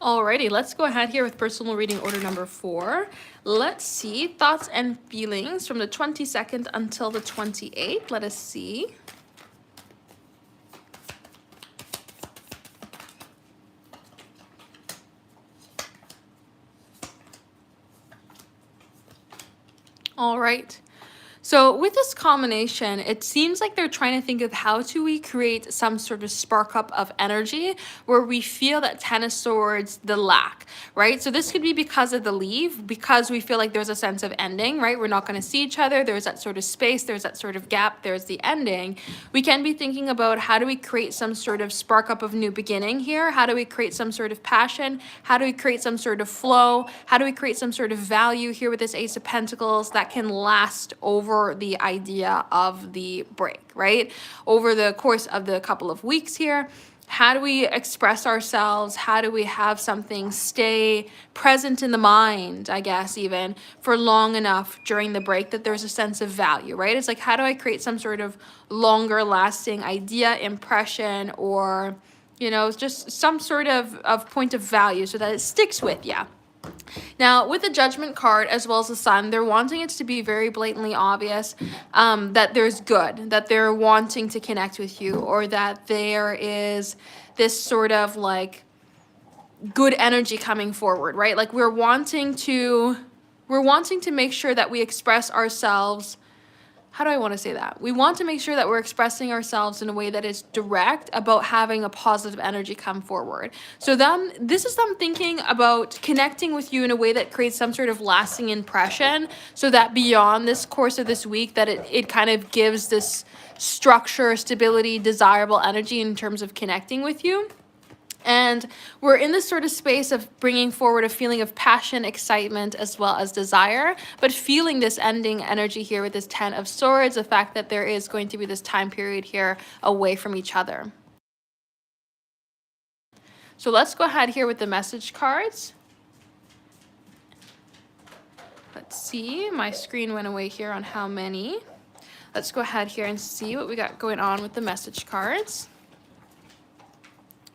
Alrighty, let's go ahead here with personal reading order number 4. Let's see thoughts and feelings from the 22nd until the 28th. Let us see. All right. So with this combination, it seems like they're trying to think of how do we create some sort of spark up of energy where we feel that Ten of Swords, the lack, right? So this could be because of the leave, because we feel like there's a sense of ending, right? We're not going to see each other. There's that sort of space. There's that sort of gap. There's the ending. We can be thinking about how do we create some sort of spark up of new beginning here? How do we create some sort of passion? How do we create some sort of flow? How do we create some sort of value here with this Ace of Pentacles that can last over the idea of the break, right? Over the course of the couple of weeks here, how do we express ourselves? How do we have something stay present in the mind, I guess, even for long enough during the break that there's a sense of value, right? It's like, how do I create some sort of longer lasting idea, impression, or, you know, just some sort of point of value so that it sticks with you. Now, with the Judgment card as well as the Sun, they're wanting it to be very blatantly obvious that there's good, that they're wanting to connect with you, or that there is this sort of like good energy coming forward, right? Like we're wanting to make sure that we express ourselves. How do I want to say that? We want to make sure that we're expressing ourselves in a way that is direct about having a positive energy come forward. So this is them thinking about connecting with you in a way that creates some sort of lasting impression, so that beyond this course of this week that it kind of gives this structure, stability, desirable energy in terms of connecting with you. And we're in this sort of space of bringing forward a feeling of passion, excitement, as well as desire, but feeling this ending energy here with this Ten of Swords, the fact that there is going to be this time period here away from each other. So let's go ahead here with the message cards. Let's see, my screen went away here on how many. Let's go ahead here and see what we got going on with the message cards.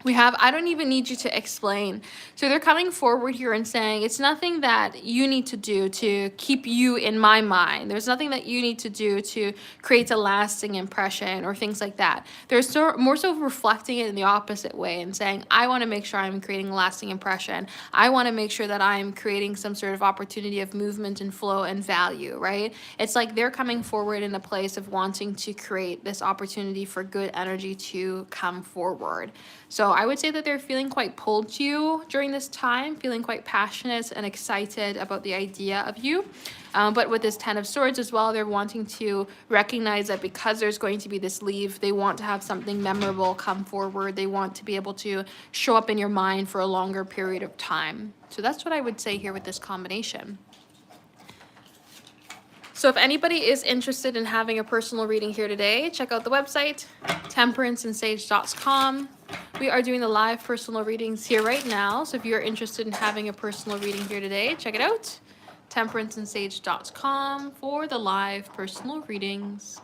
We have, I don't even need you to explain. So they're coming forward here and saying, it's nothing that you need to do to keep you in my mind. There's nothing that you need to do to create a lasting impression or things like that. They're more so reflecting it in the opposite way and saying, I want to make sure I'm creating a lasting impression. I want to make sure that I'm creating some sort of opportunity of movement and flow and value, right? It's like they're coming forward in a place of wanting to create this opportunity for good energy to come forward. So I would say that they're feeling quite pulled to you during this time, feeling quite passionate and excited about the idea of you. But with this Ten of Swords as well, they're wanting to recognize that because there's going to be this leave, they want to have something memorable come forward. They want to be able to show up in your mind for a longer period of time. So that's what I would say here with this combination. So if anybody is interested in having a personal reading here today, check out the website, temperanceandsage.com. We are doing the live personal readings here right now. So if you're interested in having a personal reading here today, check it out, temperanceandsage.com for the live personal readings.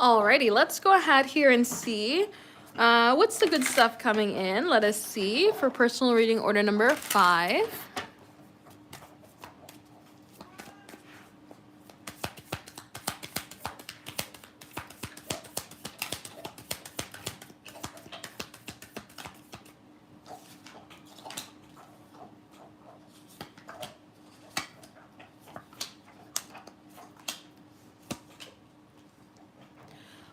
Alrighty, let's go ahead here and see what's the good stuff coming in. Let us see for personal reading order number 5.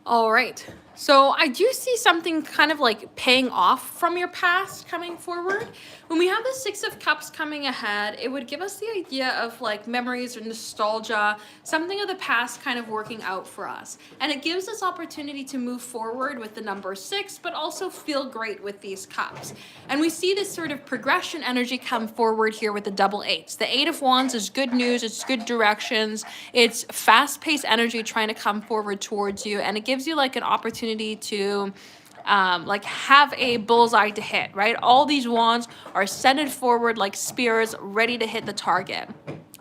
All right. So I do see something kind of like paying off from your past coming forward. When we have the Six of Cups coming ahead, it would give us the idea of like memories or nostalgia, something of the past kind of working out for us. And it gives us opportunity to move forward with the number 6, but also feel great with these cups. And we see this sort of progression energy come forward here with the double eights. The Eight of Wands is good news, it's good directions, it's fast-paced energy trying to come forward towards you, and it gives you like an opportunity to like have a bullseye to hit, right? All these wands are sending forward like spears ready to hit the target.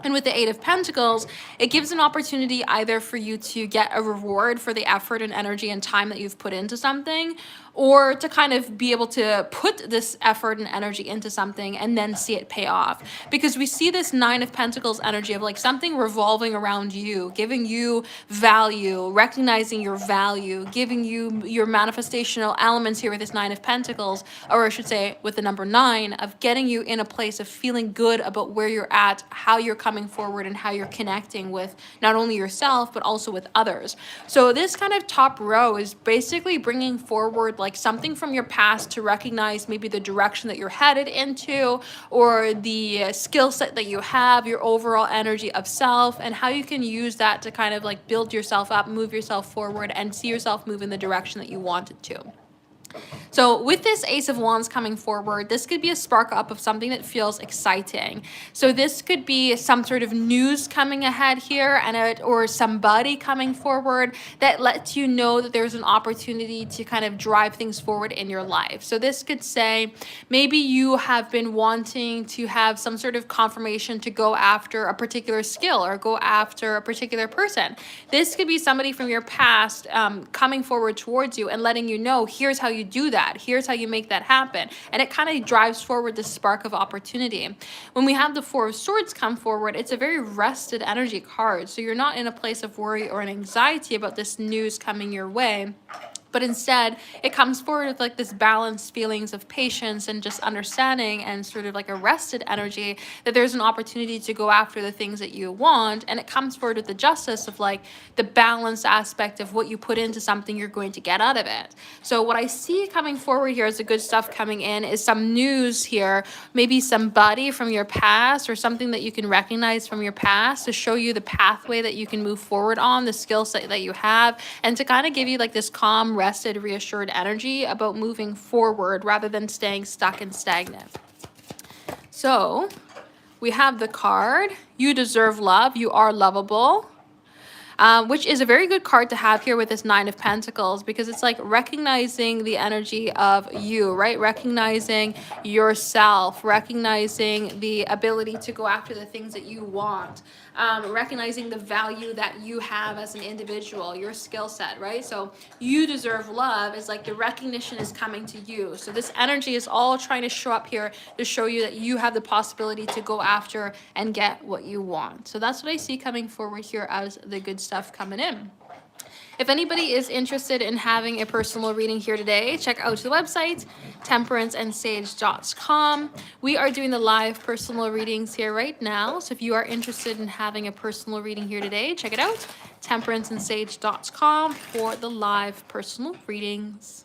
And with the Eight of Pentacles, it gives an opportunity either for you to get a reward for the effort and energy and time that you've put into something, or to kind of be able to put this effort and energy into something and then see it pay off. Because we see this Nine of Pentacles energy of like something revolving around you, giving you value, recognizing your value, giving you your manifestational elements here with this Nine of Pentacles, or I should say with the number 9, of getting you in a place of feeling good about where you're at, how you're coming forward, and how you're connecting with not only yourself, but also with others. So this kind of top row is basically bringing forward like something from your past to recognize maybe the direction that you're headed into, or the skill set that you have, your overall energy of self, and how you can use that to kind of like build yourself up, move yourself forward, and see yourself move in the direction that you want it to. So with this Ace of Wands coming forward, this could be a spark up of something that feels exciting. So this could be some sort of news coming ahead here, or somebody coming forward that lets you know that there's an opportunity to kind of drive things forward in your life. So this could say maybe you have been wanting to have some sort of confirmation to go after a particular skill or go after a particular person. This could be somebody from your past coming forward towards you and letting you know, here's how you do that. Here's how you make that happen. And it kind of drives forward the spark of opportunity. When we have the Four of Swords come forward, it's a very rested energy card. So you're not in a place of worry or an anxiety about this news coming your way. But instead, it comes forward with like this balanced feelings of patience and just understanding, and sort of like a rested energy that there's an opportunity to go after the things that you want. And it comes forward with the justice of like the balanced aspect of what you put into something, you're going to get out of it. So what I see coming forward here as the good stuff coming in is some news here, maybe somebody from your past or something that you can recognize from your past to show you the pathway that you can move forward on, the skill set that you have, and to kind of give you like this calm, rested, reassured energy about moving forward rather than staying stuck and stagnant. So we have the card, you deserve love, you are lovable. Which is a very good card to have here with this Nine of Pentacles, because it's like recognizing the energy of you, right? Recognizing yourself, recognizing the ability to go after the things that you want, recognizing the value that you have as an individual, your skill set, right? So you deserve love is like the recognition is coming to you. So this energy is all trying to show up here to show you that you have the possibility to go after and get what you want. So that's what I see coming forward here as the good stuff coming in. If anybody is interested in having a personal reading here today, check out the website, temperanceandsage.com. We are doing the live personal readings here right now. So if you are interested in having a personal reading here today, check it out, temperanceandsage.com for the live personal readings.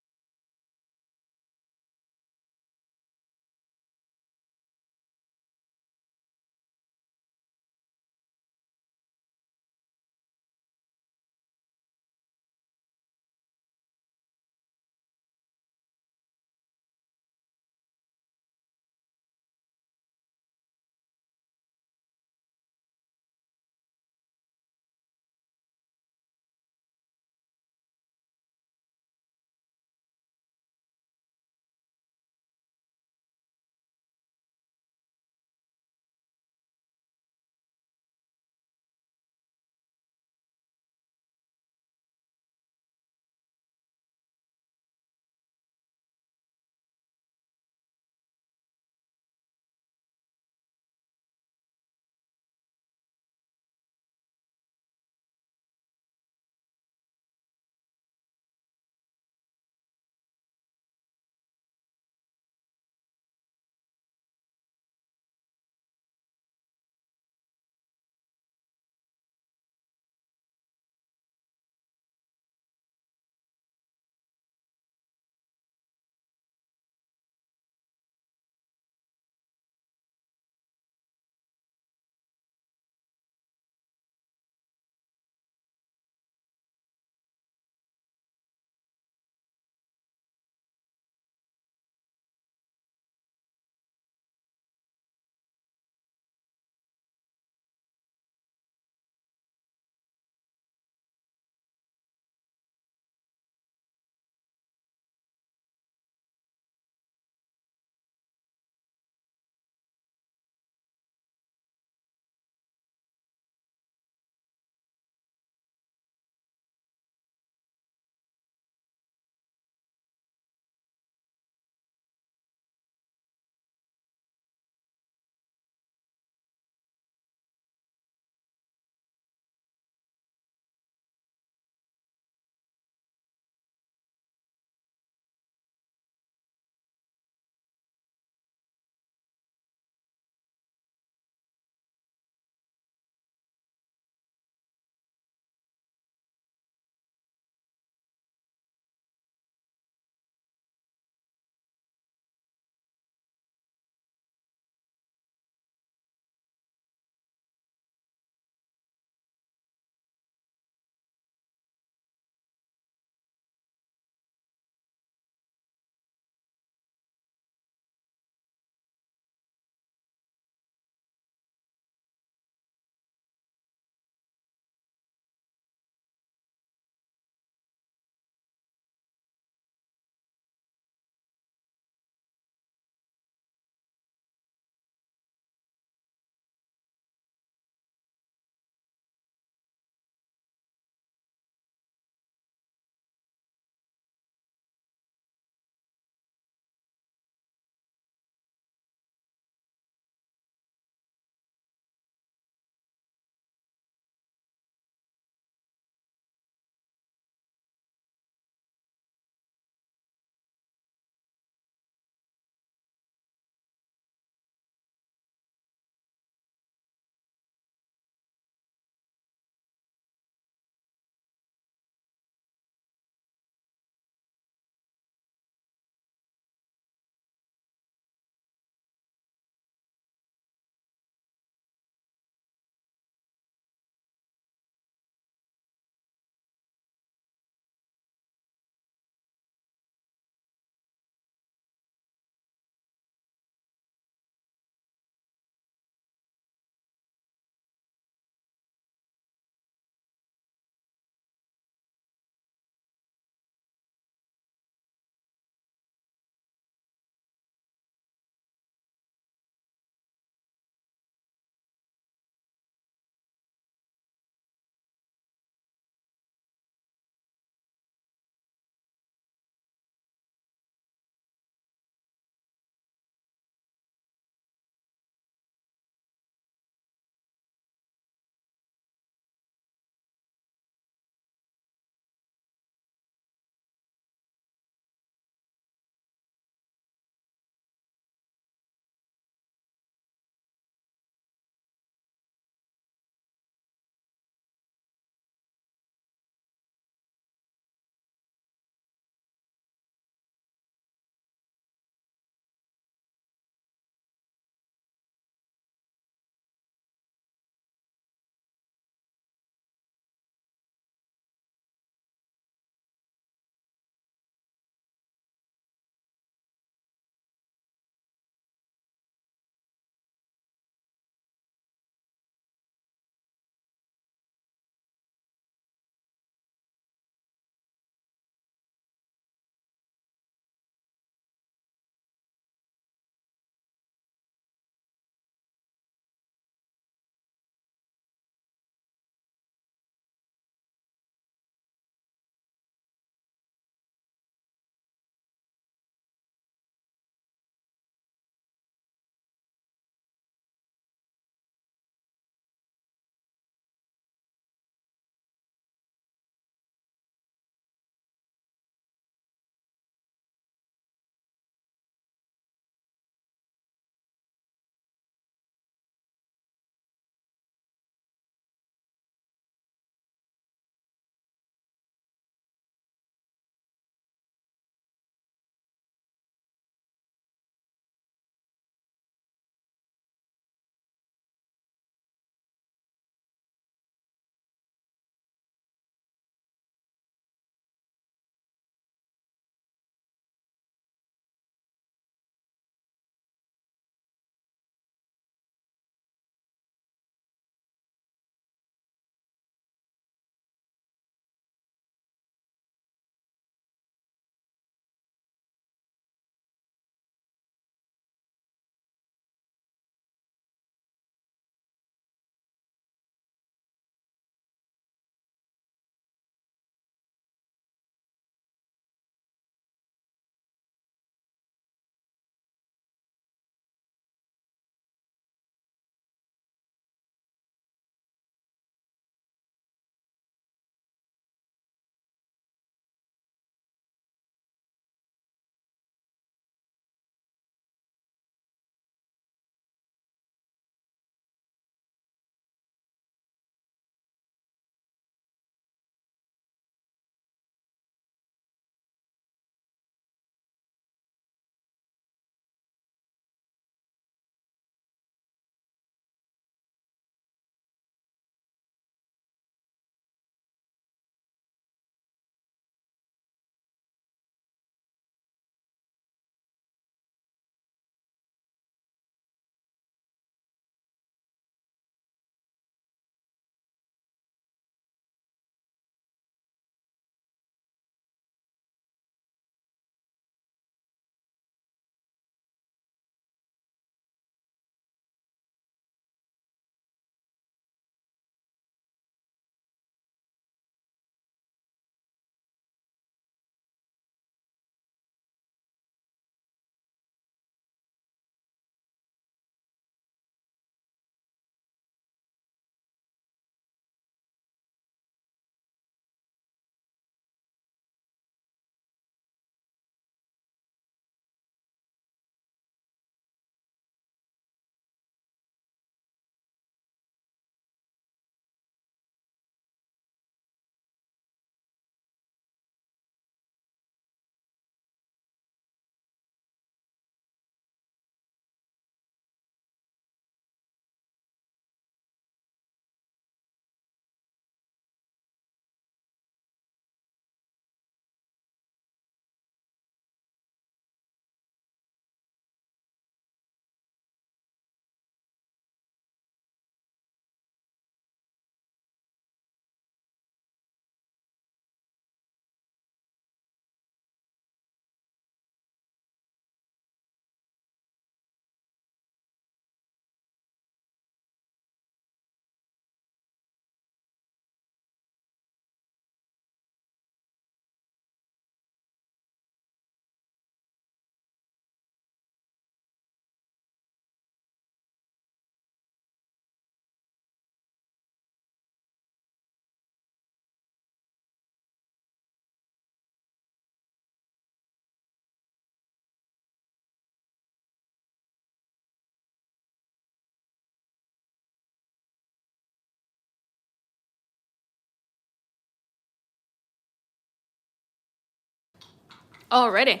Alrighty,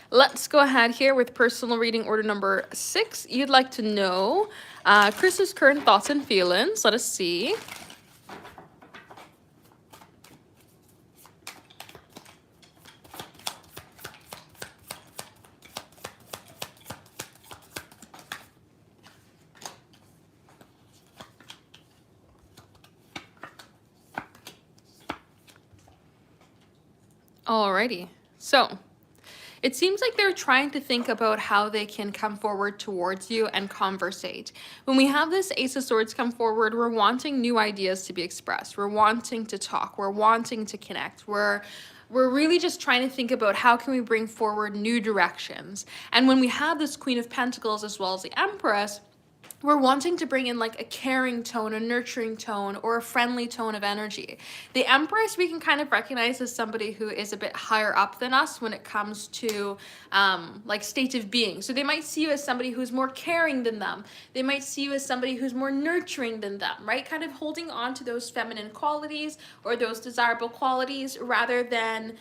let's go ahead here with personal reading order number 6. You'd like to know Chris's current thoughts and feelings. Let us see. Alrighty, so it seems like they're trying to think about how they can come forward towards you and conversate. When we have this Ace of Swords come forward, we're wanting new ideas to be expressed. We're wanting to talk. We're wanting to connect. We're really just trying to think about how can we bring forward new directions. And when we have this Queen of Pentacles as well as the Empress, we're wanting to bring in like a caring tone, a nurturing tone, or a friendly tone of energy. The Empress we can kind of recognize as somebody who is a bit higher up than us when it comes to like state of being. So they might see you as somebody who's more caring than them. They might see you as somebody who's more nurturing than them, right? Kind of holding on to those feminine qualities or those desirable qualities rather than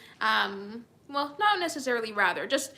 well, not necessarily rather, just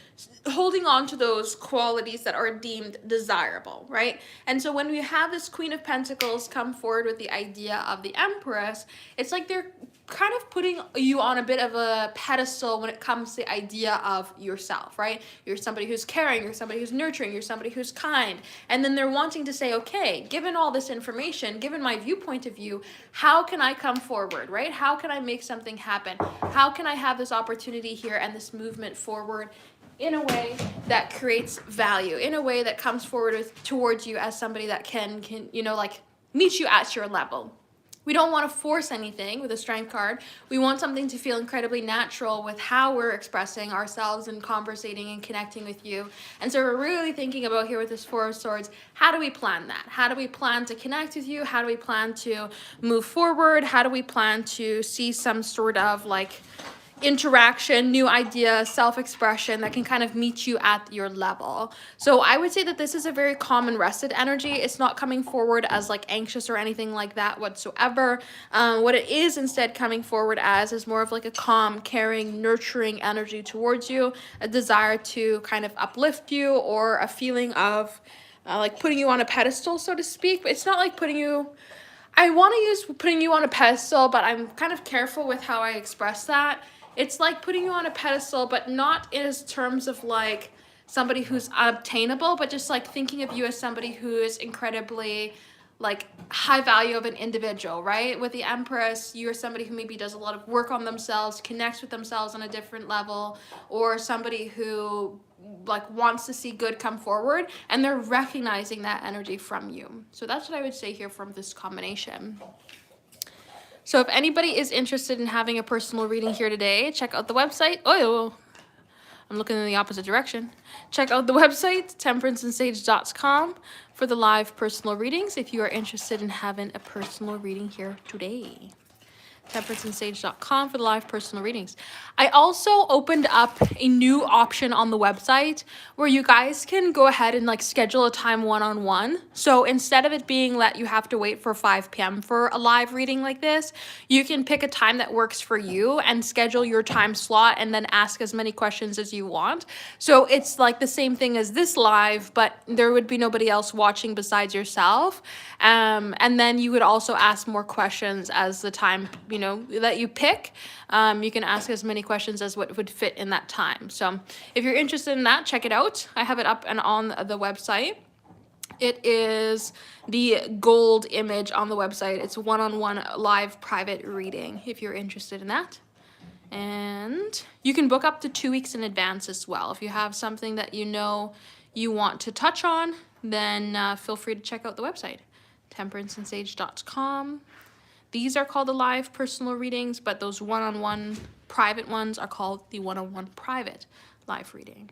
holding on to those qualities that are deemed desirable, right? And so when we have this Queen of Pentacles come forward with the idea of the Empress, it's like they're kind of putting you on a bit of a pedestal when it comes to the idea of yourself, right? You're somebody who's caring, you're somebody who's nurturing, you're somebody who's kind. And then they're wanting to say, okay, given all this information, given my viewpoint of view, how can I come forward, right? How can I make something happen? How can I have this opportunity here and this movement forward in a way that creates value, in a way that comes forward towards you as somebody that can, you know, like meet you at your level. We don't want to force anything with a Strength card. We want something to feel incredibly natural with how we're expressing ourselves and conversating and connecting with you. And so we're really thinking about here with this Four of Swords, how do we plan that? How do we plan to connect with you? How do we plan to move forward? How do we plan to see some sort of like interaction, new idea, self-expression that can kind of meet you at your level? So I would say that this is a very calm and rested energy. It's not coming forward as like anxious or anything like that whatsoever. What it is instead coming forward as is more of like a calm, caring, nurturing energy towards you, a desire to kind of uplift you, or a feeling of like putting you on a pedestal, so to speak. But it's not like putting you, I want to use putting you on a pedestal, but I'm kind of careful with how I express that. It's like putting you on a pedestal, but not in terms of like somebody who's unobtainable, but just like thinking of you as somebody who is incredibly like high value of an individual, right? With the Empress, you're somebody who maybe does a lot of work on themselves, connects with themselves on a different level, or somebody who like wants to see good come forward, and they're recognizing that energy from you. So that's what I would say here from this combination. So if anybody is interested in having a personal reading here today, check out the website. Oh, I'm looking in the opposite direction. Check out the website, temperanceandsage.com, for the live personal readings if you are interested in having a personal reading here today. temperanceandsage.com for the live personal readings. I also opened up a new option on the website where you guys can go ahead and like schedule a time one-on-one. So instead of it being that you have to wait for 5 p.m. for a live reading like this, you can pick a time that works for you and schedule your time slot and then ask as many questions as you want. So it's like the same thing as this live, but there would be nobody else watching besides yourself. And then you would also ask more questions as the time, you know, that you pick. You can ask as many questions as what would fit in that time. So if you're interested in that, check it out. I have it up and on the website. It is the gold image on the website. It's one-on-one live private reading if you're interested in that. And you can book up to 2 weeks in advance as well. If you have something that you know you want to touch on, then feel free to check out the website, temperanceandsage.com. These are called the live personal readings, but those one-on-one private ones are called the one-on-one private live reading.